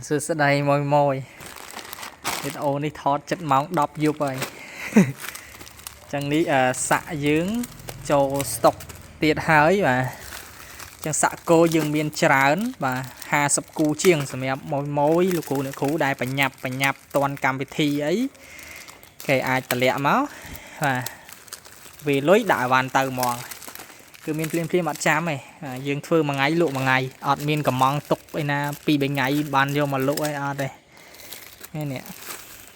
សួស្តីមួយវីដេអូនេះថតចិត្តម៉ោង10យប់ហើយចឹងនេះសាក់យើងចូលស្តុកទៀតហើយបាទចឹងសាក់គោយើងមានច្រើនបាទ50គូជាងសម្រាប់មួយលោកគ្រូអ្នកគ្រូដែលបញ្ញាប់តនកម្មវិធីអីគេអាចតម្លាក់មកបាទវាលុយដាក់អីវ៉ាន់ទៅហ្មងគឺមានភ្លាមអត់ចាំទេយើងធ្វើមួយថ្ងៃលក់មួយថ្ងៃអត់មានកំងទុកឯណា2 3ថ្ងៃបានយកមកលក់អីអត់ទេនេះ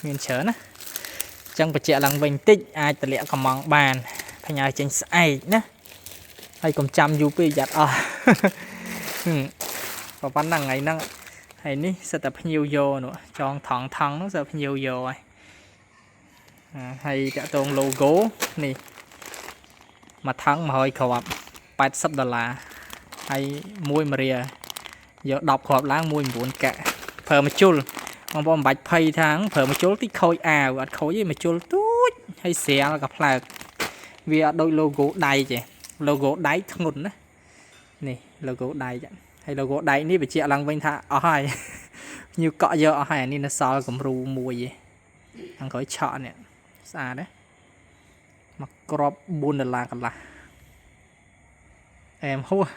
មានច្រើនណាអញ្ចឹងបញ្ជាក់ឡើងវិញតិចអាចតម្លាក់កំងបានផ្ញើចេញស្អែកណាហើយកុំចាំយូរពេកយ៉ាត់អស់ប៉ុណ្ណឹងថ្ងៃហ្នឹងហើយនេះសិតតែភ្ញៀវយកនោះចងថងនោះសិតភ្ញៀវយកហើយតាក់ទង logo នេះមួយថង100គ្រាប់$80ហើយ1រៀលយក10គ្រាប់ឡើង19កាក់ប្រើម្ជុលបងប្អូនមិនបាច់ភ័យថាប្រើម្ជុលតិចខូចអាវអត់ខូចទេម្ជុលទូចហើយស្រាលក៏ផ្លើកវាអត់ដូច logo ដៃទេ logo ដៃធ្ងន់ណានេះ logo ដៃហើយ logo ដៃនេះបញ្ជាក់ឡើងវិញថាអស់ហើយញូកក់យកអស់ហើយនេះនៅសល់គំរូមួយឯងខាងក្រោយឆក់នេះស្អាតណាមកក្រប$4កន្លះអែមហួស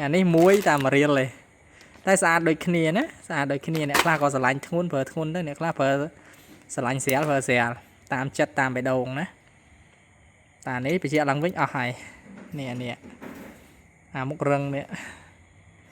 អានេះមួយតែ1រៀលទេតែស្អាតដូចគ្នាណាស្អាតដូចគ្នាអ្នកខ្លះក៏ស្រឡាញ់ធ្ងន់ប្រើធ្ងន់ទៅអ្នកខ្លះប្រើស្រឡាញ់ស្រាលប្រើស្រាលតាមចិត្តតាមបេះដូងណាតានេះបញ្ជាក់ឡើងវិញអស់ហើយនេះអាមុខរឹងនេះ